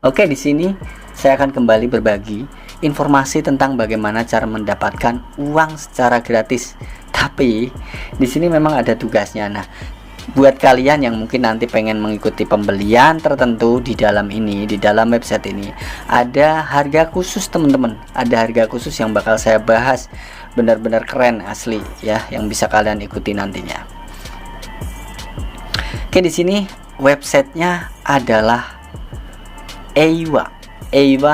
Oke, di sini saya akan kembali berbagi informasi tentang bagaimana cara mendapatkan uang secara gratis. Tapi di sini memang ada tugasnya. Nah, buat kalian yang mungkin nanti pengen mengikuti pembelian tertentu di dalam website ini, ada harga khusus teman-teman. Ada harga khusus yang bakal saya bahas, benar-benar keren asli ya, yang bisa kalian ikuti nantinya. Oke, di sini websitenya adalah eiwa.fi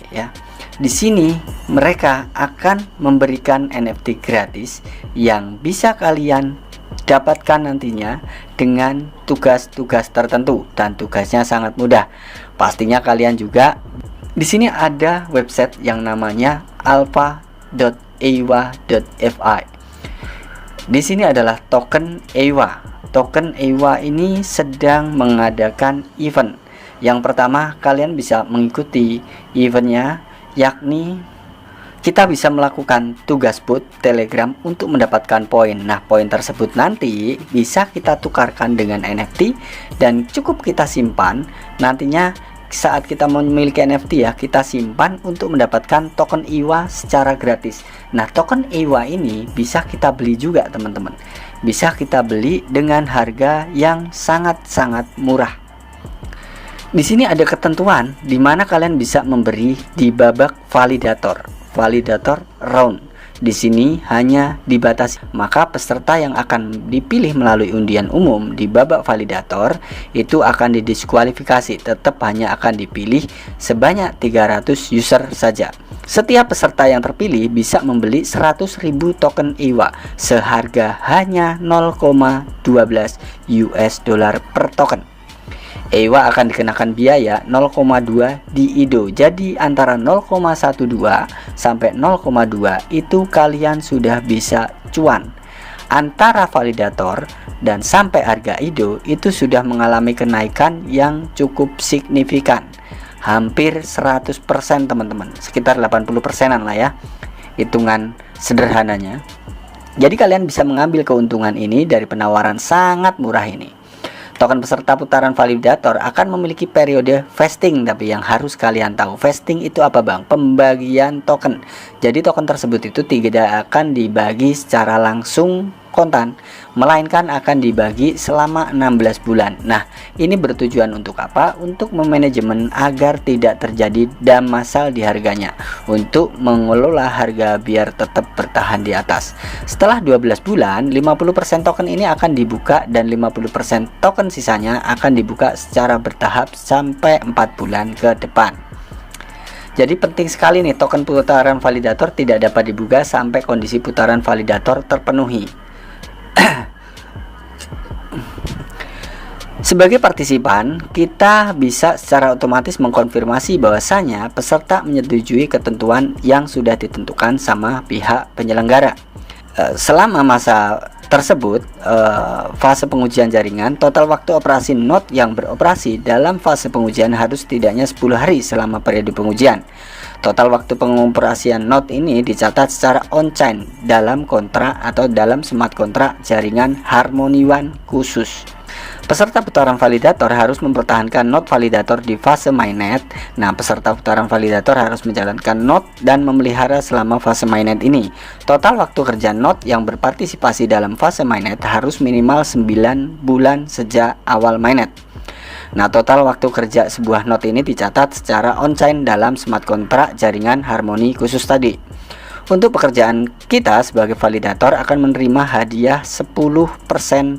ya. Di sini mereka akan memberikan NFT gratis yang bisa kalian dapatkan nantinya dengan tugas-tugas tertentu, dan tugasnya sangat mudah. Pastinya kalian juga di sini ada website yang namanya alpha.eiwa.fi. Di sini adalah token EIWA. Token EIWA ini sedang mengadakan event. Yang pertama, kalian bisa mengikuti eventnya, yakni kita bisa melakukan tugas bot Telegram untuk mendapatkan poin. Nah, poin tersebut nanti bisa kita tukarkan dengan NFT dan cukup kita simpan. Nantinya saat kita memiliki NFT ya, kita simpan untuk mendapatkan token EIWA secara gratis. Nah, token EIWA ini bisa kita beli juga teman-teman. Bisa kita beli dengan harga yang sangat-sangat murah. Di sini ada ketentuan di mana kalian bisa memberi di babak validator round. Di sini hanya dibatasi, maka peserta yang akan dipilih melalui undian umum di babak validator itu akan didiskualifikasi, tetap hanya akan dipilih sebanyak 300 user saja. Setiap peserta yang terpilih bisa membeli 100.000 token EIWA seharga hanya 0,12 US dollar per token. EIWA akan dikenakan biaya 0,2 di IDO. Jadi antara 0,12 sampai 0,2 itu kalian sudah bisa cuan. Antara validator dan sampai harga IDO itu sudah mengalami kenaikan yang cukup signifikan. Hampir 100% teman-teman. Sekitar 80%-an lah ya, hitungan sederhananya. Jadi kalian bisa mengambil keuntungan ini dari penawaran sangat murah ini. Token peserta putaran validator akan memiliki periode vesting, tapi yang harus kalian tahu, vesting itu apa bang? Pembagian token. Jadi token tersebut itu tidak akan dibagi secara langsung kontan, melainkan akan dibagi selama 16 bulan. Nah, ini bertujuan untuk apa? Untuk memanajemen agar tidak terjadi dam massal di harganya, untuk mengelola harga biar tetap bertahan di atas. Setelah 12 bulan, 50% token ini akan dibuka dan 50% token sisanya akan dibuka secara bertahap sampai 4 bulan ke depan. Jadi penting sekali nih, token putaran validator tidak dapat dibuka sampai kondisi putaran validator terpenuhi. Sebagai partisipan, kita bisa secara otomatis mengkonfirmasi bahwasanya peserta menyetujui ketentuan yang sudah ditentukan sama pihak penyelenggara. Selama masa tersebut, fase pengujian jaringan, total waktu operasi node yang beroperasi dalam fase pengujian harus setidaknya 10 hari selama periode pengujian. Total waktu pengoperasian node ini dicatat secara on-chain dalam kontrak atau dalam smart kontrak jaringan Harmony One khusus. Peserta putaran validator harus mempertahankan node validator di fase mainnet. Nah, peserta putaran validator harus menjalankan node dan memelihara selama fase mainnet ini. Total waktu kerja node yang berpartisipasi dalam fase mainnet harus minimal 9 bulan sejak awal mainnet. Nah, total waktu kerja sebuah node ini dicatat secara on-chain dalam smart kontrak jaringan Harmony khusus tadi. Untuk pekerjaan kita sebagai validator akan menerima hadiah 10%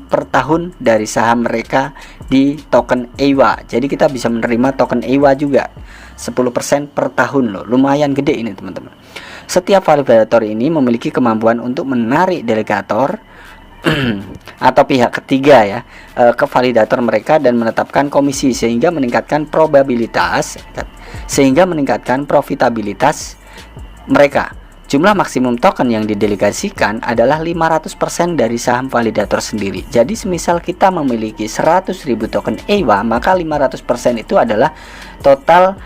per tahun dari saham mereka di token EIWA. Jadi kita bisa menerima token EIWA juga 10% per tahun loh. Lumayan gede ini teman-teman. Setiap validator ini memiliki kemampuan untuk menarik delegator atau pihak ketiga ya ke validator mereka dan menetapkan komisi sehingga meningkatkan profitabilitas mereka. Jumlah maksimum token yang didelegasikan adalah 500% dari saham validator sendiri. Jadi semisal kita memiliki 100.000 token EIWA, maka 500% itu adalah total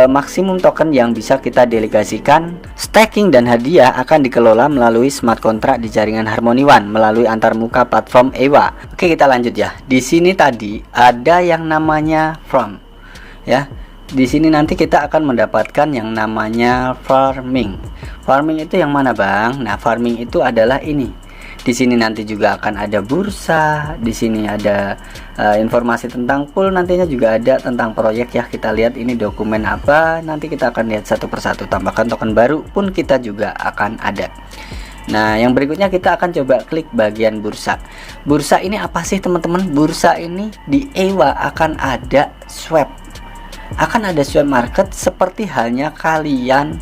maksimum token yang bisa kita delegasikan. Staking dan hadiah akan dikelola melalui smart contract di jaringan Harmony One melalui antarmuka platform EIWA. Oke, kita lanjut ya. Di sini tadi ada yang namanya from. ya. Di sini nanti kita akan mendapatkan yang namanya farming. Farming itu yang mana, Bang? Nah, farming itu adalah ini. Di sini nanti juga akan ada bursa. Di sini ada informasi tentang pool, nantinya juga ada tentang proyek ya. Kita lihat ini dokumen apa. Nanti kita akan lihat satu persatu. Tambahkan token baru pun kita juga akan ada. Nah, yang berikutnya kita akan coba klik bagian bursa. Bursa ini apa sih, teman-teman? Bursa ini di EWA akan ada swap. Akan ada swap market seperti halnya kalian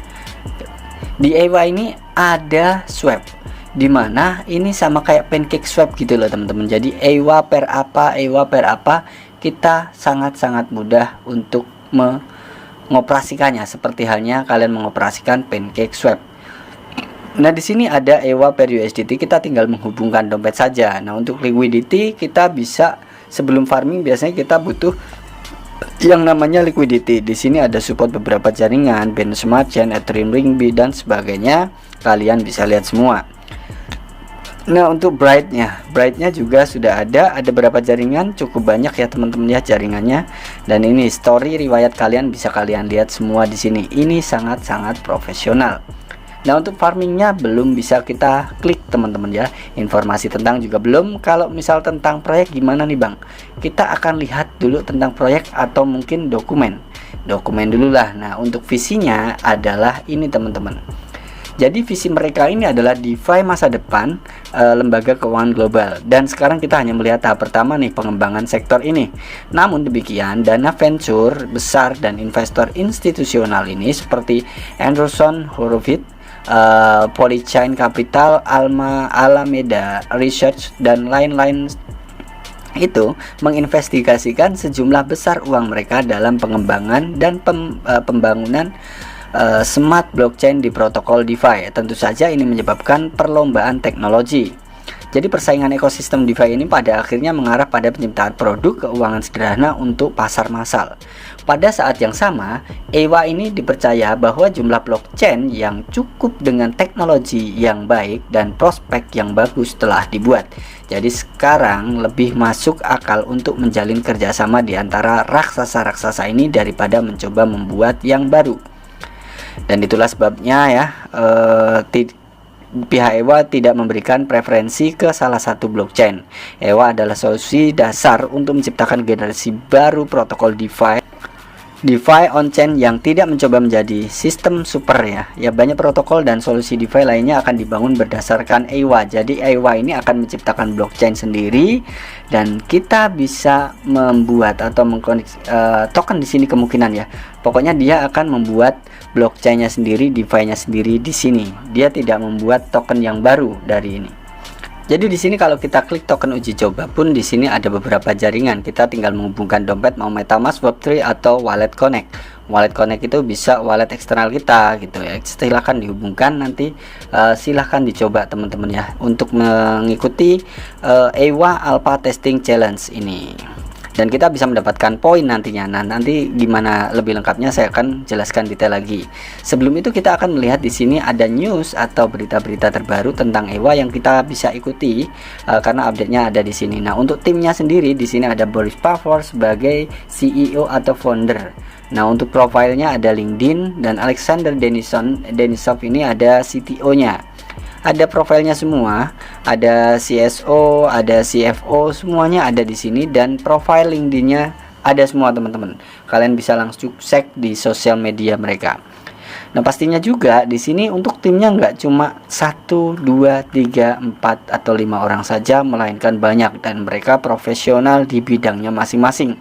di EWA ini ada swap, dimana ini sama kayak pancake swap gitu loh, teman-teman. Jadi EWA per apa kita sangat-sangat mudah untuk mengoperasikannya seperti halnya kalian mengoperasikan pancake swap. Nah, di sini ada EWA per USDT, kita tinggal menghubungkan dompet saja. Nah, untuk liquidity kita bisa, sebelum farming biasanya kita butuh yang namanya liquidity. Di sini ada support beberapa jaringan, Binance Smart Chain, Ethereum, Ringbi dan sebagainya. Kalian bisa lihat semua. Nah, untuk brightnya juga sudah ada berapa jaringan, cukup banyak ya teman-teman ya jaringannya. Dan ini story riwayat kalian bisa kalian lihat semua di sini. Ini sangat-sangat profesional. Nah, untuk farmingnya belum bisa kita klik teman-teman ya. Informasi tentang juga belum. Kalau misal tentang proyek gimana nih, Bang? Kita akan lihat dulu tentang proyek atau mungkin dokumen dulu lah. Nah, untuk visinya adalah ini teman-teman. Jadi visi mereka ini adalah DeFi masa depan, lembaga keuangan global. Dan sekarang kita hanya melihat tahap pertama nih, pengembangan sektor ini. Namun demikian, dana venture besar dan investor institusional ini seperti Andreessen Horowitz, Polychain Capital, Alameda Research dan lain-lain itu menginvestigasikan sejumlah besar uang mereka dalam pengembangan dan pembangunan smart blockchain di protokol DeFi. Tentu saja ini menyebabkan perlombaan teknologi. Jadi persaingan ekosistem DeFi ini pada akhirnya mengarah pada penciptaan produk keuangan sederhana untuk pasar massal. Pada saat yang sama, EWA ini dipercaya bahwa jumlah blockchain yang cukup dengan teknologi yang baik dan prospek yang bagus telah dibuat. Jadi sekarang lebih masuk akal untuk menjalin kerjasama di antara raksasa-raksasa ini daripada mencoba membuat yang baru. Dan itulah sebabnya ya, pihak EWA tidak memberikan preferensi ke salah satu blockchain. EWA adalah solusi dasar untuk menciptakan generasi baru protokol DeFi on-chain yang tidak mencoba menjadi sistem super ya. Ya, banyak protokol dan solusi DeFi lainnya akan dibangun berdasarkan EWA. Jadi EWA ini akan menciptakan blockchain sendiri dan kita bisa membuat atau token di sini kemungkinan ya. Pokoknya dia akan membuat blockchainnya sendiri, DeFi-nya sendiri di sini. Dia tidak membuat token yang baru dari ini. Jadi di sini kalau kita klik token uji coba pun di sini ada beberapa jaringan. Kita tinggal menghubungkan dompet, mau MetaMask, Web3 atau Wallet Connect. Wallet Connect itu bisa wallet eksternal kita gitu ya. Silahkan dihubungkan, nanti silahkan dicoba teman-teman ya untuk mengikuti EWA Alpha Testing Challenge ini. Dan kita bisa mendapatkan poin nantinya. Nah, nanti gimana lebih lengkapnya saya akan jelaskan detail lagi. Sebelum itu kita akan melihat di sini ada news atau berita-berita terbaru tentang EWA yang kita bisa ikuti karena update-nya ada di sini. Nah, untuk timnya sendiri di sini ada Boris Pavor sebagai CEO atau founder. Nah, untuk profilnya ada LinkedIn dan Alexander Denisov ini ada CTO-nya. Ada profilnya semua, ada CSO, ada CFO, semuanya ada di sini dan profil LinkedIn-nya ada semua teman-teman. Kalian bisa langsung cek di sosial media mereka. Nah, pastinya juga di sini untuk timnya nggak cuma 1, 2, 3, 4 atau 5 orang saja, melainkan banyak dan mereka profesional di bidangnya masing-masing.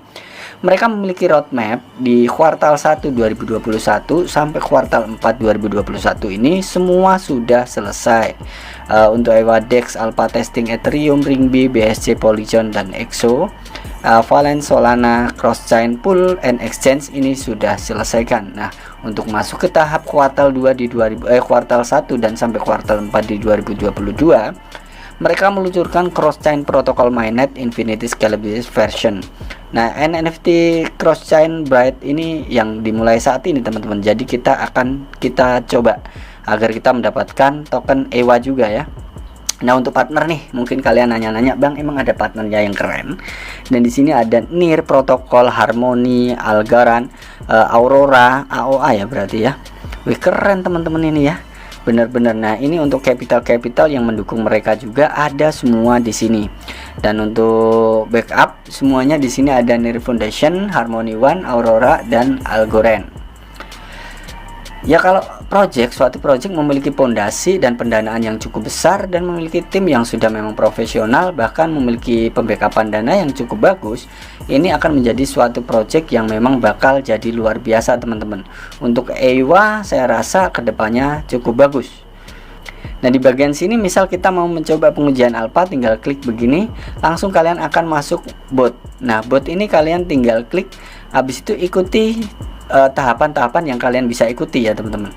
Mereka memiliki roadmap di kuartal 1 2021 sampai kuartal 4 2021 ini semua sudah selesai. Untuk EWA DEX, Alpha Testing Ethereum, Ringbi, BSC, Polygon dan EXO, Valence, Solana, Cross Chain, Pool and Exchange ini sudah selesaikan. Nah, untuk masuk ke tahap kuartal 2 di kuartal 1 dan sampai kuartal 4 di 2022, mereka meluncurkan cross-chain protokol mainnet Infinity Scalability version. Nah, NFT cross-chain Bright ini yang dimulai saat ini teman-teman. Jadi kita coba agar kita mendapatkan token EWA juga ya. Nah, untuk partner nih, mungkin kalian nanya-nanya, Bang, emang ada partnernya yang keren? Dan di sini ada NIR, Protokol, Harmony, Algorand, Aurora, AOA ya berarti ya. Wih, keren teman-teman ini ya. Benar-benar. Nah, ini untuk capital yang mendukung mereka juga ada semua di sini. Dan untuk backup semuanya di sini ada NIR Foundation, Harmony One, Aurora, dan Algorand. Ya, kalau suatu project memiliki pondasi dan pendanaan yang cukup besar dan memiliki tim yang sudah memang profesional, bahkan memiliki pembackupan dana yang cukup bagus, ini akan menjadi suatu project yang memang bakal jadi luar biasa teman-teman. Untuk EIWA saya rasa kedepannya cukup bagus. Nah, di bagian sini misal kita mau mencoba pengujian alpha, tinggal klik begini, langsung kalian akan masuk bot. Nah, bot ini kalian tinggal klik, habis itu ikuti tahapan-tahapan yang kalian bisa ikuti ya teman-teman.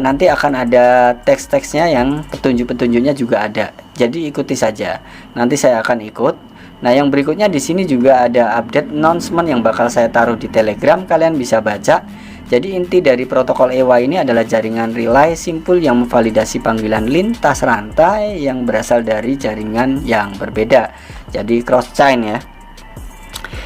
Nanti akan ada teks-teksnya yang petunjuk-petunjuknya juga ada. Jadi ikuti saja. Nanti saya akan ikut. Nah, yang berikutnya di sini juga ada update announcement yang bakal saya taruh di Telegram. Kalian bisa baca. Jadi inti dari protokol EIWA ini adalah jaringan relay simpul yang memvalidasi panggilan lintas rantai yang berasal dari jaringan yang berbeda. Jadi cross chain ya.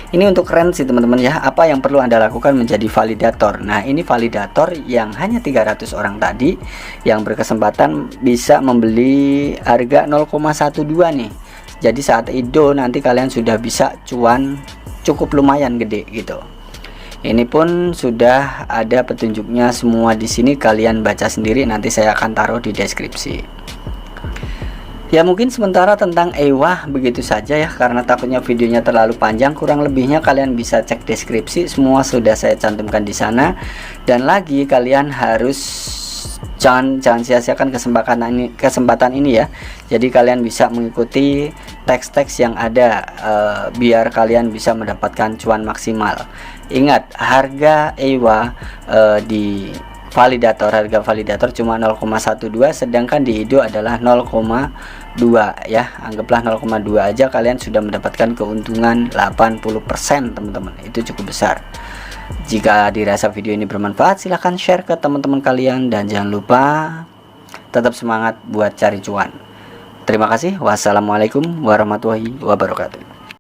Ini untuk keren sih teman-teman ya. Apa yang perlu Anda lakukan menjadi validator? Nah, ini validator yang hanya 300 orang tadi yang berkesempatan bisa membeli harga 0,12 nih. Jadi saat IDO nanti kalian sudah bisa cuan cukup lumayan gede gitu. Ini pun sudah ada petunjuknya semua di sini, kalian baca sendiri, nanti saya akan taruh di deskripsi. Ya, mungkin sementara tentang EIWA begitu saja ya, karena takutnya videonya terlalu panjang. Kurang lebihnya kalian bisa cek deskripsi, semua sudah saya cantumkan di sana. Dan lagi kalian harus jangan sia-siakan kesempatan ini ya. Jadi kalian bisa mengikuti teks-teks yang ada biar kalian bisa mendapatkan cuan maksimal. Ingat, harga EIWA di harga validator cuma 0,12, sedangkan di IDO adalah 0,2 ya. Anggaplah 0,2 aja kalian sudah mendapatkan keuntungan 80% teman-teman. Itu cukup besar. Jika dirasa video ini bermanfaat, silahkan share ke teman-teman kalian dan jangan lupa tetap semangat buat cari cuan. Terima kasih. Wassalamualaikum warahmatullahi wabarakatuh.